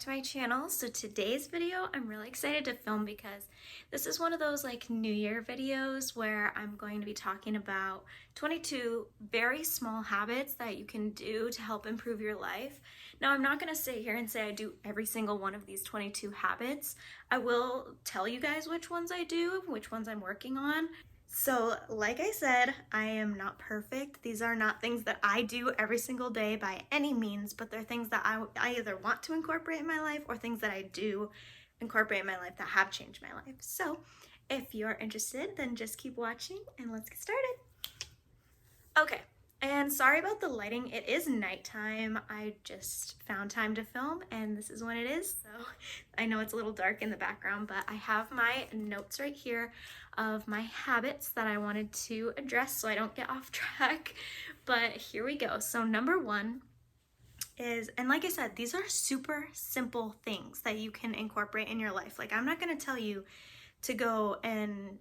to my channel. So today's video I'm really excited to film because this is one of those like New Year videos where I'm going to be talking about 22 very small habits that you can do to help improve your life. Now I'm not going to sit here and say I do every single one of these 22 habits. I will tell you guys which ones I do, which ones I'm working on. So like I said, I am not perfect. These are not things that I do every single day by any means, but they're things that I either want to incorporate in my life or things that I do incorporate in my life that have changed my life. So if you're interested, then just keep watching and let's get started. Okay, and sorry about the lighting. It is nighttime. I just found time to film and this is when it is. So I know it's a little dark in the background, but I have my notes right here of my habits that I wanted to address so I don't get off track. But here we go. So number one is, and like I said, these are super simple things that you can incorporate in your life. Like I'm not going to tell you to go and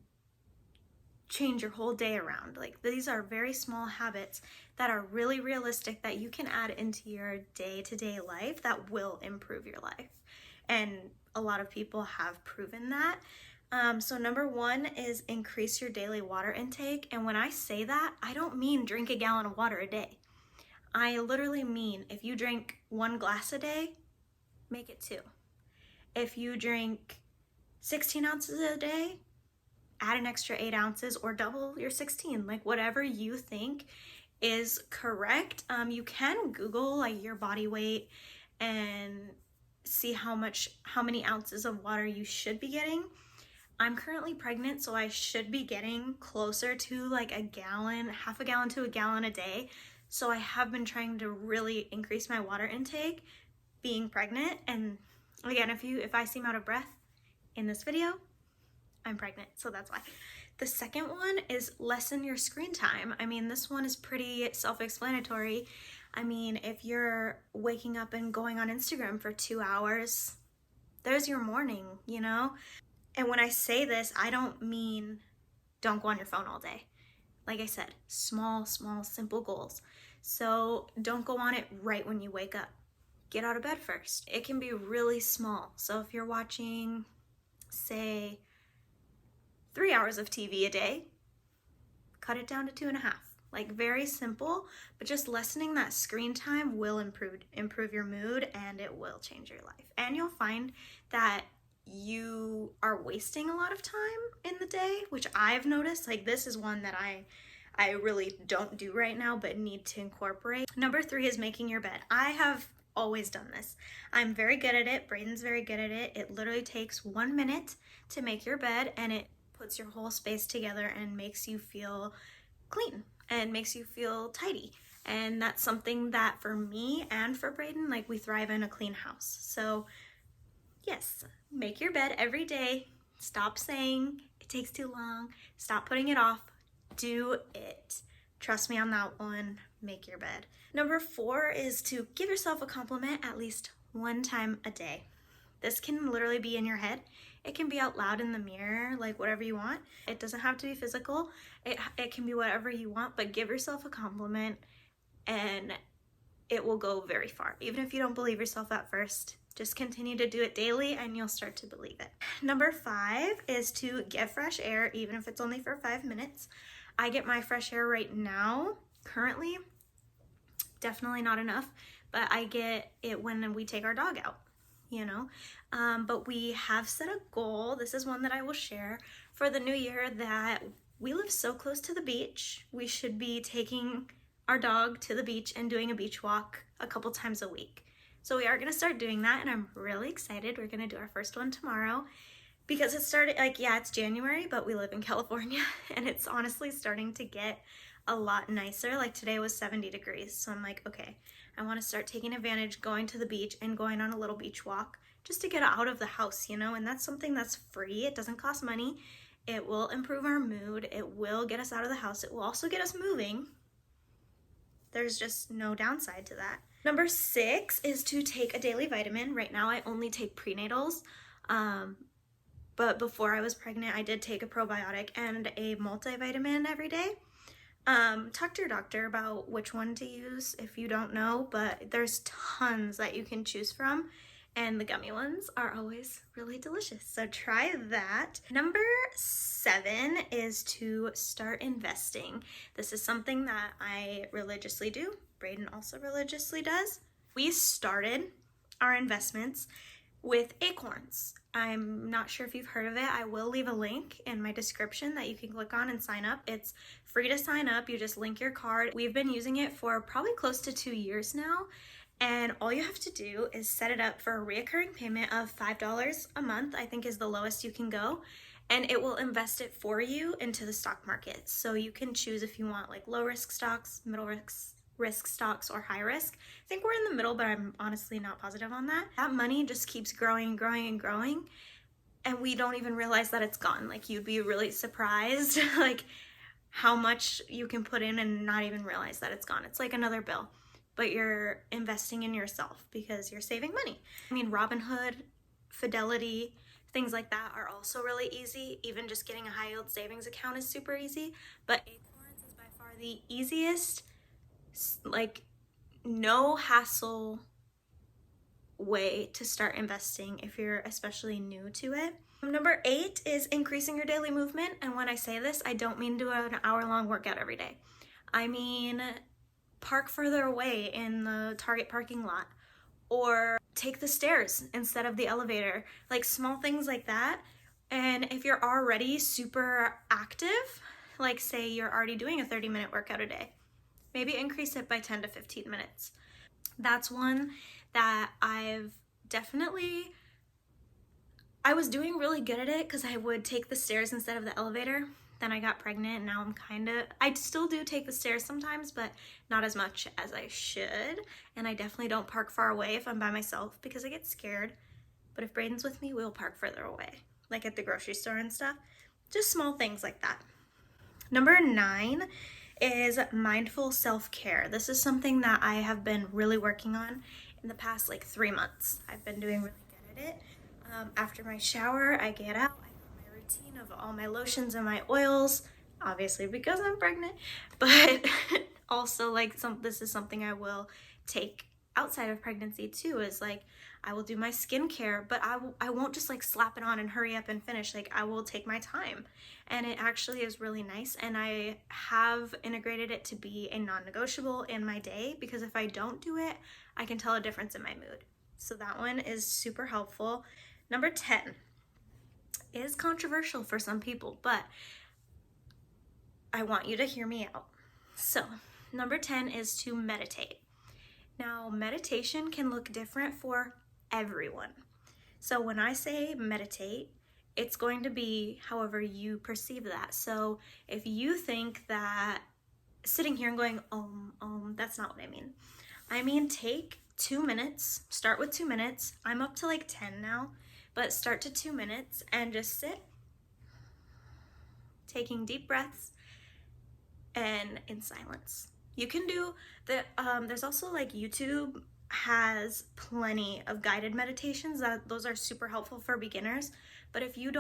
change your whole day around. Like these are very small habits that are really realistic that you can add into your day-to-day life that will improve your life. And a lot of people have proven that. So number one is increase your daily water intake. And when I say that, I don't mean drink a gallon of water a day. I literally mean if you drink 1 glass a day, make it 2. If you drink 16 ounces a day, add an extra 8 ounces or double your 16, like whatever you think is correct. You can Google like your body weight and see how many ounces of water you should be getting. I'm currently pregnant, so I should be getting closer to like a gallon, half a gallon to a gallon a day. So I have been trying to really increase my water intake being pregnant. And again, if I seem out of breath in this video, I'm pregnant, so that's why. The second one is lessen your screen time. I mean, this one is pretty self-explanatory. I mean, if you're waking up and going on Instagram for 2 hours, there's your morning, you know? And when I say this, I don't mean don't go on your phone all day. Like I said, small, simple goals. So don't go on it right when you wake up. Get out of bed first. It can be really small. So if you're watching, say, 3 hours of TV a day, cut it down to 2.5. Like very simple, but just lessening that screen time will improve your mood and it will change your life. And you'll find that you are wasting a lot of time in the day, which I've noticed. Like this is one that I really don't do right now, but need to incorporate. Number 3 is making your bed. I have always done this. I'm very good at it. Braden's very good at it. It literally takes 1 minute to make your bed and it puts your whole space together and makes you feel clean and makes you feel tidy. And that's something that for me and for Braden, like we thrive in a clean house. So yes, make your bed every day. Stop saying it takes too long. Stop putting it off. Do it. Trust me on that one. Make your bed. Number 4 is to give yourself a compliment at least 1 time a day. This can literally be in your head. It can be out loud in the mirror, like whatever you want. It doesn't have to be physical. It can be whatever you want, but give yourself a compliment and it will go very far. Even if you don't believe yourself at first, just continue to do it daily and you'll start to believe it. Number 5 is to get fresh air, even if it's only for 5 minutes. I get my fresh air right now, currently, definitely not enough, but I get it when we take our dog out, you know? But we have set a goal, this is one that I will share, for the new year that we live so close to the beach, we should be taking our dog to the beach and doing a beach walk a couple times a week. So we are gonna start doing that and I'm really excited. We're gonna do our first one tomorrow because it started, like, yeah, it's January, but we live in California and it's honestly starting to get a lot nicer. Like today was 70 degrees. So I'm like, okay, I wanna start taking advantage, going to the beach and going on a little beach walk just to get out of the house, you know? And that's something that's free. It doesn't cost money. It will improve our mood. It will get us out of the house. It will also get us moving. There's just no downside to that. Number 6 is to take a daily vitamin. Right now I only take prenatals, but before I was pregnant I did take a probiotic and a multivitamin every day. Talk to your doctor about which one to use if you don't know, but there's tons that you can choose from and the gummy ones are always really delicious. So try that. Number 7 is to start investing. This is something that I religiously do. Braden also religiously does. We started our investments with ACORNS. I'm not sure if you've heard of it. I will leave a link in my description that you can click on and sign up. It's free to sign up. You just link your card. We've been using it for probably close to 2 years now. And all you have to do is set it up for a reoccurring payment of $5 a month, I think is the lowest you can go. And it will invest it for you into the stock market. So you can choose if you want like low risk stocks, middle risk stocks, or high risk. I think we're in the middle, but I'm honestly not positive on that. That money just keeps growing and growing and growing. And we don't even realize that it's gone. Like you'd be really surprised like how much you can put in and not even realize that it's gone. It's like another bill, but you're investing in yourself because you're saving money. I mean, Robinhood, Fidelity, things like that are also really easy. Even just getting a high yield savings account is super easy, but Acorns is by far the easiest, like no hassle way to start investing if you're especially new to it. Number 8 is increasing your daily movement. And when I say this, I don't mean do an hour-long workout every day. I mean park further away in the Target parking lot, or take the stairs instead of the elevator, like small things like that. And if you're already super active, like say you're already doing a 30-minute workout a day, maybe increase it by 10 to 15 minutes. That's one that I was doing really good at it because I would take the stairs instead of the elevator. Then I got pregnant and now I still do take the stairs sometimes, but not as much as I should. And I definitely don't park far away if I'm by myself because I get scared. But if Braden's with me, we'll park further away, like at the grocery store and stuff. Just small things like that. Number 9 is mindful self-care. This is something that I have been really working on in the past like 3 months. I've been doing really good at it. After my shower, I get out, I have my routine of all my lotions and my oils, obviously because I'm pregnant, but also like this is something I will take outside of pregnancy too, is like I will do my skincare, but I won't just like slap it on and hurry up and finish. Like I will take my time, and it actually is really nice. And I have integrated it to be a non-negotiable in my day, because if I don't do it, I can tell a difference in my mood. So that one is super helpful. Number 10 is controversial for some people, but I want you to hear me out. So number 10 is to meditate. Now, meditation can look different for everyone. So when I say meditate, it's going to be however you perceive that. So if you think that sitting here and going, that's not what I mean. I mean, take 2 minutes, start with 2 minutes. I'm up to like 10 now, but start to 2 minutes and just sit, taking deep breaths and in silence. You can do the, there's also like YouTube has plenty of guided meditations those are super helpful for beginners. But if you're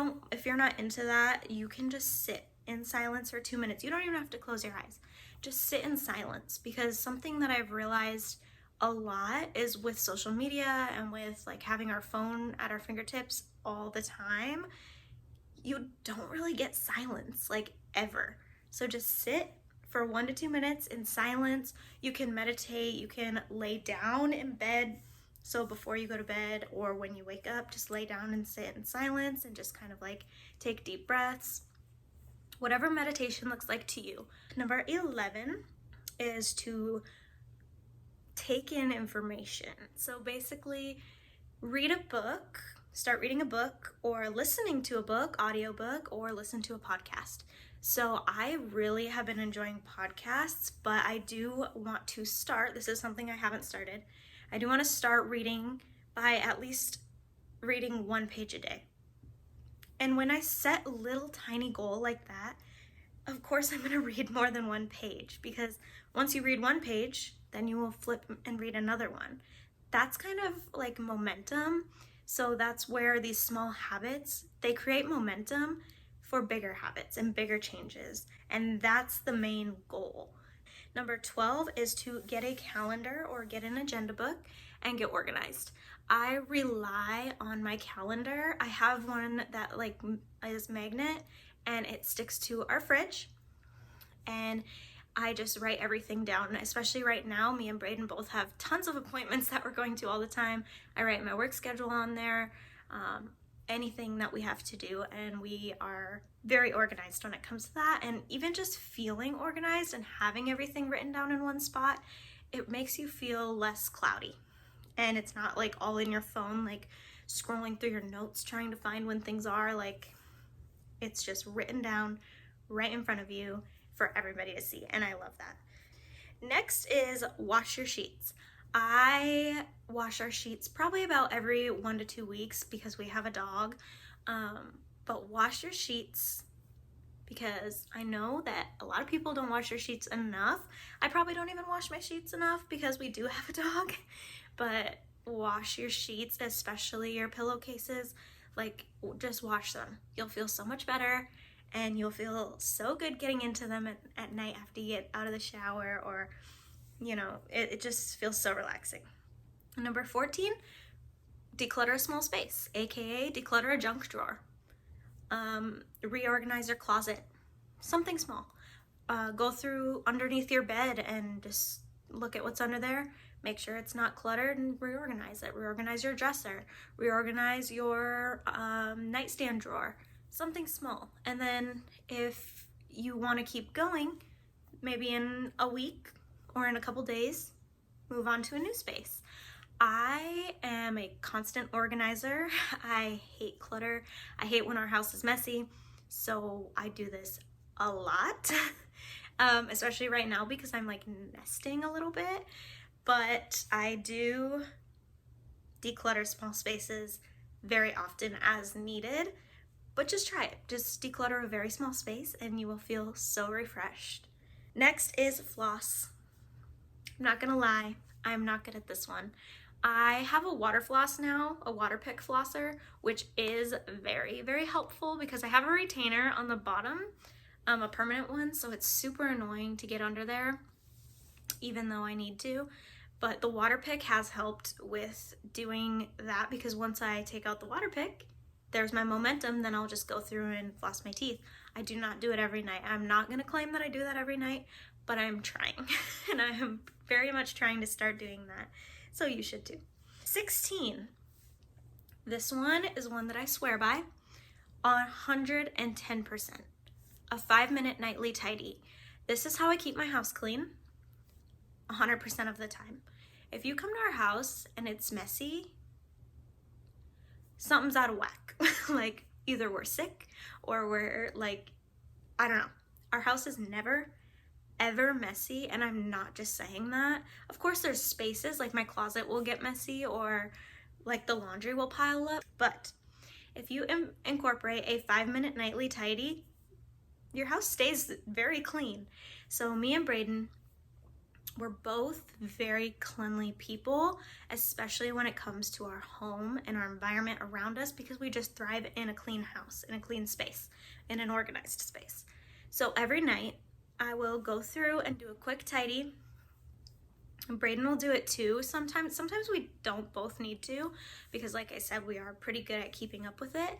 not into that, you can just sit in silence for 2 minutes. You don't even have to close your eyes. Just sit in silence, because something that I've realized a lot is with social media and with like having our phone at our fingertips all the time, you don't really get silence like ever. So just sit for 1 to 2 minutes in silence. You can meditate, you can lay down in bed. So before you go to bed or when you wake up, just lay down and sit in silence and just kind of like take deep breaths. Whatever meditation looks like to you. Number 11 is to take in information. So basically read a book, start reading a book or listening to a book, audiobook, or listen to a podcast. So I really have been enjoying podcasts, but I do want to start, this is something I haven't started, I do want to start reading by at least reading 1 page a day. And when I set a little tiny goal like that, of course I'm going to read more than 1 page, because once you read 1 page, then you will flip and read another one. That's kind of like momentum. So that's where these small habits, they create momentum for bigger habits and bigger changes. And that's the main goal. Number 12 is to get a calendar or get an agenda book and get organized. I rely on my calendar. I have one that like is magnet and it sticks to our fridge, and I just write everything down. Especially right now, me and Braden both have tons of appointments that we're going to all the time. I write my work schedule on there, anything that we have to do, and we are very organized when it comes to that. And even just feeling organized and having everything written down in one spot, it makes you feel less cloudy. And it's not like all in your phone, like scrolling through your notes trying to find when things are. Like, it's just written down right in front of you for everybody to see, and I love that. Next is wash your sheets. I wash our sheets probably about every 1 to 2 weeks because we have a dog, but wash your sheets because I know that a lot of people don't wash their sheets enough. I probably don't even wash my sheets enough because we do have a dog, but wash your sheets, especially your pillowcases. Like, just wash them. You'll feel so much better, and you'll feel so good getting into them at night after you get out of the shower, or, you know, it just feels so relaxing. Number 14, declutter a small space, aka declutter a junk drawer. Reorganize your closet, something small. Go through underneath your bed and just look at what's under there. Make sure it's not cluttered and reorganize it. Reorganize your dresser. Reorganize your nightstand drawer. Something small. And then if you want to keep going, maybe in a week or in a couple days, move on to a new space. I am a constant organizer. I hate clutter. I hate when our house is messy. So I do this a lot, especially right now because I'm like nesting a little bit. But I do declutter small spaces very often as needed. But just try it. Just declutter a very small space and you will feel so refreshed. Next is floss. I'm not gonna lie, I'm not good at this one. I have a water floss now, a water pick flosser, which is very, very helpful because I have a retainer on the bottom, a permanent one, so it's super annoying to get under there, even though I need to. But the water pick has helped with doing that because once I take out the water pick, there's my momentum, then I'll just go through and floss my teeth. I do not do it every night. I'm not gonna claim that I do that every night, but I'm trying. And I am very much trying to start doing that. So you should too. 16. This one is one that I swear by, 110%. A 5-minute nightly tidy. This is how I keep my house clean 100% of the time. If you come to our house and it's messy, something's out of whack. Like, either we're sick or we're like, I don't know. Our house is never, ever messy, and I'm not just saying that. Of course, there's spaces, like my closet will get messy or like the laundry will pile up, but if you incorporate a 5-minute nightly tidy, your house stays very clean. So me and Braden, we're both very cleanly people, especially when it comes to our home and our environment around us, because we just thrive in a clean house, in a clean space, in an organized space. So every night I will go through and do a quick tidy. And Braden will do it too. Sometimes we don't both need to, because like I said, we are pretty good at keeping up with it.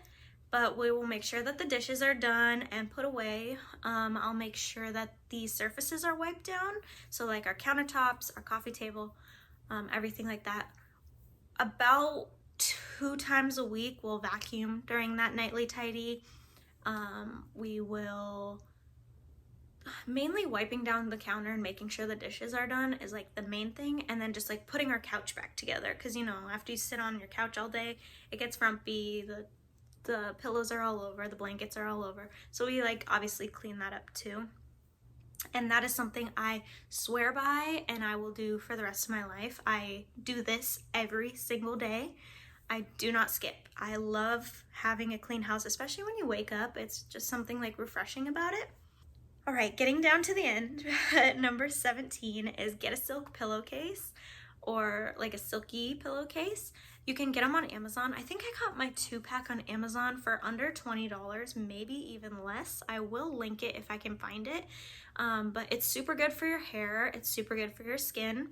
But we will make sure that the dishes are done and put away. I'll make sure that the surfaces are wiped down. So like our countertops, our coffee table, everything like that. About 2 times a week we'll vacuum during that nightly tidy. We will mainly wiping down the counter and making sure the dishes are done is like the main thing, and then just like putting our couch back together, because you know, after you sit on your couch all day, it gets frumpy, the pillows are all over, the blankets are all over, so we like obviously clean that up too. And that is something I swear by and I will do for the rest of my life. I do this every single day. I do not skip. I love having a clean house, especially when you wake up. It's just something like refreshing about it. All right, getting down to the end, number 17 is get a silk pillowcase. or like a silky pillowcase. You can get them on Amazon. I think I got my 2-pack on Amazon for under $20, maybe even less. I will link it if I can find it. But it's super good for your hair. It's super good for your skin.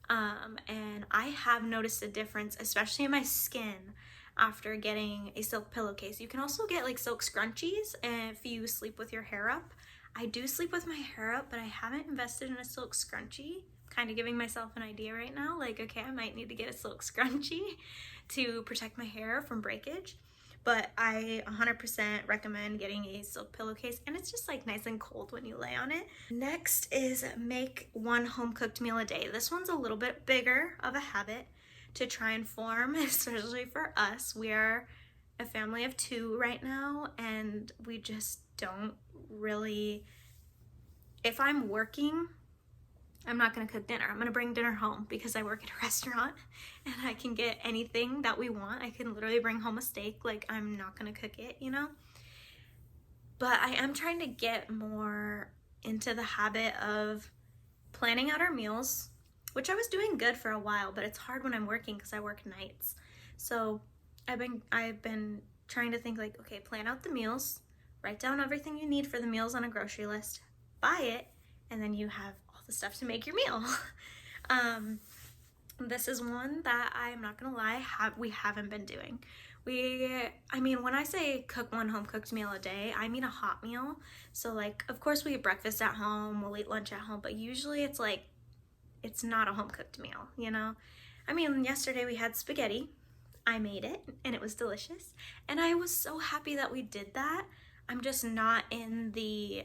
And I have noticed a difference, especially in my skin, after getting a silk pillowcase. You can also get like silk scrunchies if you sleep with your hair up. I do sleep with my hair up, but I haven't invested in a silk scrunchie. Kind of giving myself an idea right now, like, okay, I might need to get a silk scrunchie to protect my hair from breakage. But I 100% recommend getting a silk pillowcase, and it's just like nice and cold when you lay on it. Next is make one home cooked meal a day. This one's a little bit bigger of a habit to try and form, especially for us. We are a family of 2 right now, and we just don't really, if I'm working, I'm not gonna cook dinner. I'm gonna bring dinner home because I work at a restaurant and I can get anything that we want. I can literally bring home a steak. Like, I'm not gonna cook it, you know? But I am trying to get more into the habit of planning out our meals, which I was doing good for a while, but it's hard when I'm working because I work nights. So I've been trying to think like, okay, plan out the meals, write down everything you need for the meals on a grocery list, buy it, and then you have the stuff to make your meal. This is one that I'm not gonna lie, we haven't been doing. I mean, when I say cook one home cooked meal a day, I mean a hot meal. So like, of course we eat breakfast at home, we'll eat lunch at home, but usually it's like, it's not a home cooked meal, you know? I mean, yesterday we had spaghetti. I made it and it was delicious. And I was so happy that we did that. I'm just not in the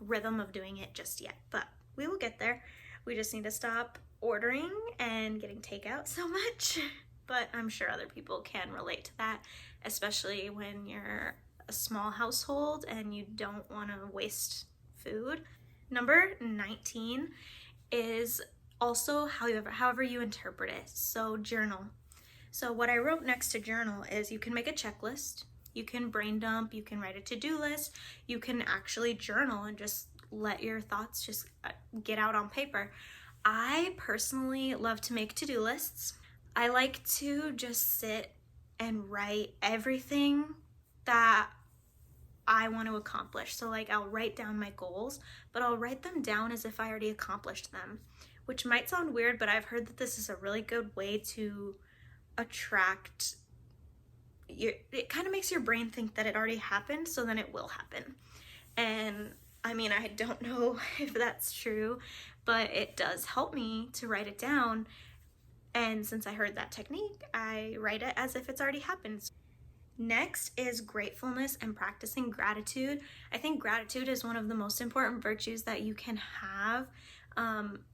rhythm of doing it just yet, but we will get there. We just need to stop ordering and getting takeout so much. But I'm sure other people can relate to that, especially when you're a small household and you don't want to waste food. Number 19 is also however you interpret it. So journal. So what I wrote next to journal is you can make a checklist, you can brain dump, you can write a to-do list, you can actually journal and just let your thoughts just get out on paper. I personally love to make to-do lists. I like to just sit and write everything that I want to accomplish. So like, I'll write down my goals, but I'll write them down as if I already accomplished them, which might sound weird, but I've heard that this is a really good way to attract it kind of makes your brain think that it already happened, so then it will happen. And I mean, I don't know if that's true, but it does help me to write it down. And since I heard that technique, I write it as if it's already happened. Next is gratefulness and practicing gratitude. I think gratitude is one of the most important virtues that you can have.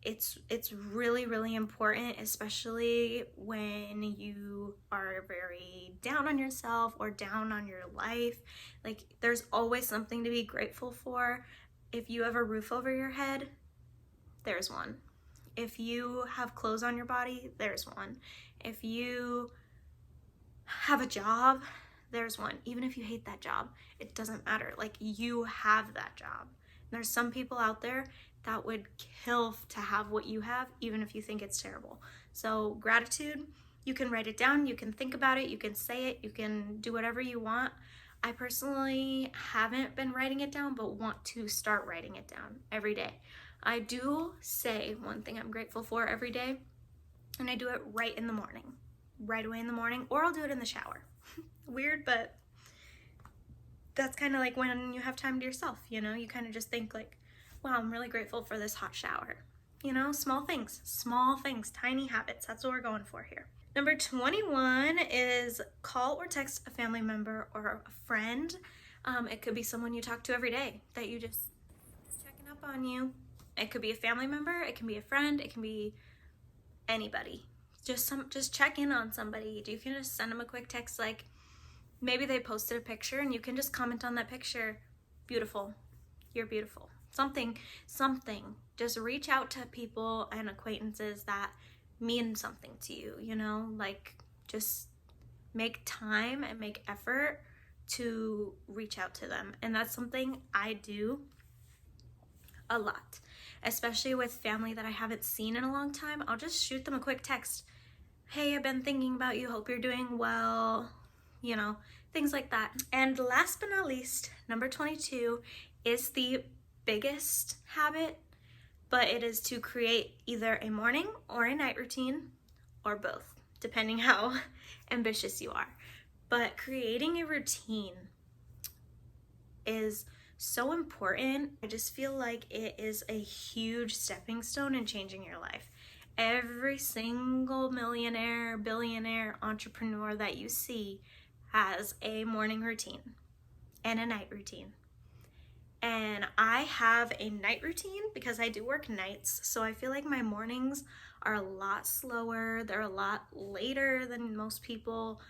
It's really, really important, especially when you are very down on yourself or down on your life. Like, there's always something to be grateful for. If you have a roof over your head, there's one. If you have clothes on your body, there's one. If you have a job, there's one. Even if you hate that job, it doesn't matter. Like, you have that job. And there's some people out there that would kill to have what you have, even if you think it's terrible. So gratitude, you can write it down, you can think about it, you can say it, you can do whatever you want. I personally haven't been writing it down, but want to start writing it down every day. I do say one thing I'm grateful for every day, and I do it right in the morning, right away in the morning, or I'll do it in the shower. Weird, but that's kind of like when you have time to yourself, you know, you kind of just think like, wow, I'm really grateful for this hot shower. You know, small things, tiny habits. That's what we're going for here. Number 21 is call or text a family member or a friend. It could be someone you talk to every day that you just checking up on you. It could be a family member, it can be a friend, it can be anybody. Just check in on somebody. You can just send them a quick text, like maybe they posted a picture and you can just comment on that picture. Beautiful. You're beautiful. Something. Just reach out to people and acquaintances that mean something to you, you know? Like, just make time and make effort to reach out to them. And that's something I do. a lot, especially with family that I haven't seen in a long time. I'll just shoot them a quick text. Hey, I've been thinking about you. Hope you're doing well. You know, things like that. And last but not least, number 22 is the biggest habit, but it is to create either a morning or a night routine, or both, depending how ambitious you are. But creating a routine is so important. I just feel like it is a huge stepping stone in changing your life. Every single millionaire, billionaire, entrepreneur that you see has a morning routine and a night routine. And I have a night routine because I do work nights, so I feel like my mornings are a lot slower. They're a lot later than most people,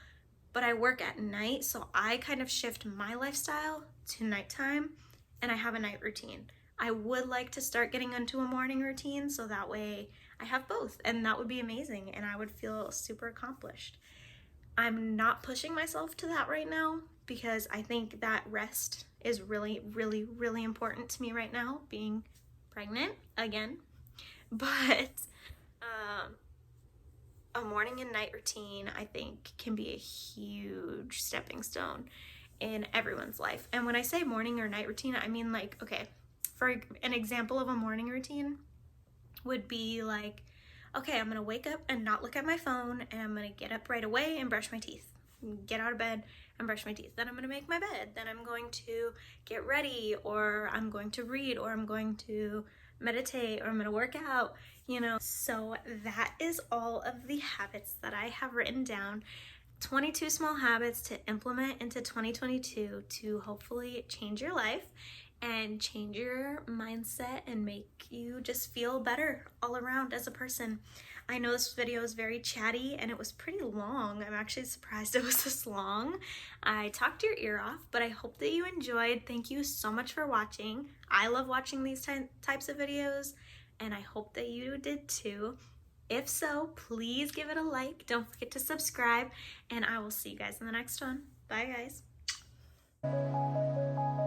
but I work at night, so I kind of shift my lifestyle to nighttime, and I have a night routine. I would like to start getting into a morning routine so that way I have both, and that would be amazing, and I would feel super accomplished. I'm not pushing myself to that right now because I think that rest is really, really, really important to me right now, being pregnant again. But a morning and night routine, I think, can be a huge stepping stone in everyone's life. And when I say morning or night routine, I mean like, okay, for an example of a morning routine would be like, okay, I'm gonna wake up and not look at my phone, and I'm gonna get up right away and brush my teeth. Get out of bed and brush my teeth. Then I'm gonna make my bed. Then I'm going to get ready, or I'm going to read, or I'm going to meditate, or I'm gonna work out, you know. So that is all of the habits that I have written down. 22 small habits to implement into 2022 to hopefully change your life and change your mindset and make you just feel better all around as a person. I know this video is very chatty and it was pretty long. I'm actually surprised it was this long. I talked your ear off, but I hope that you enjoyed. Thank you so much for watching. I love watching these types of videos, and I hope that you did too. If so, please give it a like. Don't forget to subscribe, and I will see you guys in the next one. Bye, guys.